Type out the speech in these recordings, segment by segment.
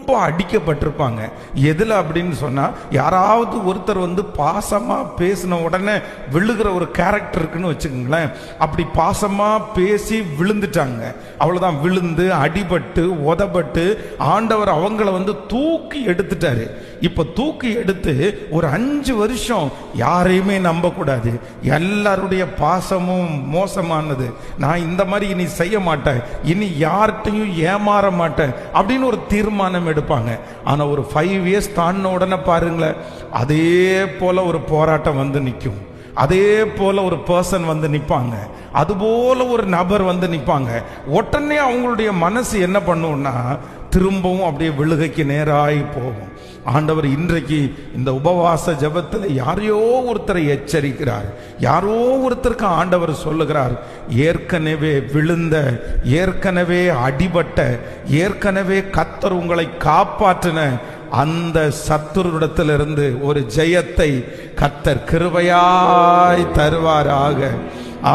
ரொம்ப அடிக்கப்பட்டிருப்பாங்க. எதுல அப்படின்னு சொன்னா, யாராவது ஒருத்தர் பாசமா பேசின உடனே விழுகிற ஒரு கேரக்டர் இருக்குன்னு வச்சுக்கோங்களேன். அப்படி பாசமா பேசி விழுந்துட்டாங்க. அவ்வளவுதான், விழுந்து அடிபட்டு உதப்பட்டு ஆண்டவர் அவங்கள தூக்கி எடுத்துட்டாரு. இப்ப தூக்கி எடுத்து ஒரு 5 வருஷம் யாரையுமே நம்ப கூடாது, எல்லாருடைய பாசமும் மோசமானது, நான் இந்த மாதிரி இனி செய்ய மாட்டேன், இனி யார்கிட்டையும் ஏமாற மாட்டேன் அப்படின்னு ஒரு தீர்மானம் எடுப்பாங்க. ஆனா ஒரு 5 இயர்ஸ் தாண்டின உடனே பாருங்களேன், அதே போல ஒரு போராட்டம் நிற்கும். அதே போல ஒரு பர்சன் நிற்பாங்க. அதுபோல ஒரு நபர் நிற்பாங்க. உடனே அவங்களுடைய மனசு என்ன பண்ணும்னா, திரும்பவும் அப்படியே விழுகைக்கு நேராய் போகும். ஆண்டவர் இன்றைக்கு இந்த உபவாச ஜெபத்தில் யாரையோ ஒருத்தரை எச்சரிக்கிறார். யாரோ ஒருத்தருக்கு ஆண்டவர் சொல்லுகிறார், ஏற்கனவே விழுந்த, ஏற்கனவே அடிபட்ட, ஏற்கனவே கர்த்தர் உங்களை காப்பாற்றின அந்த சத்துருவிடத்திலிருந்து ஒரு ஜெயத்தை கர்த்தர் கிருபையாய் தருவாராக.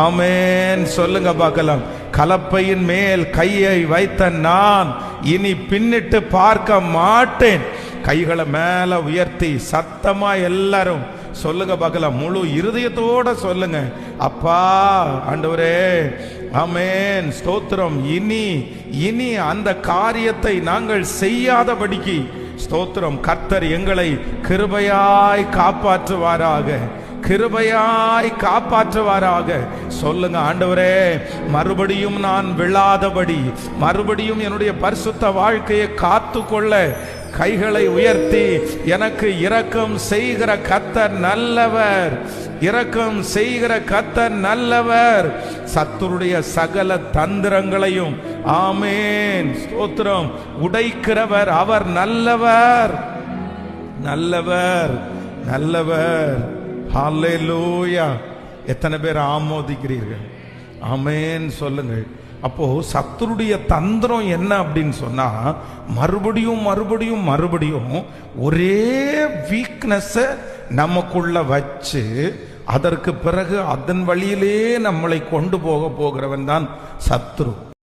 ஆமென் சொல்லுங்க பார்க்கலாம். கலப்பையின் மேல் கையை வைத்த நான் இனி பின்னிட்டு பார்க்க மாட்டேன். கைகளை மேல உயர்த்தி சத்தமா எல்லாரும் சொல்லுங்க பார்க்கலாம். முழு இருதயத்தோட சொல்லுங்க, அப்பா ஆண்டவரே, ஆமென் ஸ்தோத்திரம். இனி அந்த காரியத்தை நாங்கள் செய்யாதபடிக்கு ஸ்தோத்திரம். கர்த்தர் எங்களை கிருபையாய் காப்பாற்றுவாராக, கிருபையாய் காப்பாற்றுவாராக. சொல்லுங்க, ஆண்டவரே, மறுபடியும் நான் விழாதபடி, மறுபடியும் என்னுடைய பரிசுத்த வாழ்க்கையை காத்துக்கொள்ள கைகளை உயர்த்தி, எனக்கு இரக்கம் செய்கிற கர்த்தர் நல்லவர், இரக்கம் செய்கிற கர்த்தர் நல்லவர், சத்துருடைய சகல தந்திரங்களையும் ஆமென் ஸ்தோத்திரம் உடைக்கிறவர் அவர் நல்லவர், நல்லவர், நல்லவர். ஹல்லேலூயா. எத்தனை பேர் ஆமோதிக்கிறீர்கள்? ஆமென் சொல்லுங்கள். அப்போ சத்துருடைய தந்திரம் என்ன அப்படின்னு சொன்னா, மறுபடியும் மறுபடியும் மறுபடியும் ஒரே வீக்னஸ் நமக்குள்ள வச்சு, அதற்கு பிறகு அதன் வழியிலே நம்மளை கொண்டு போகிறவன் தான் சத்துரு.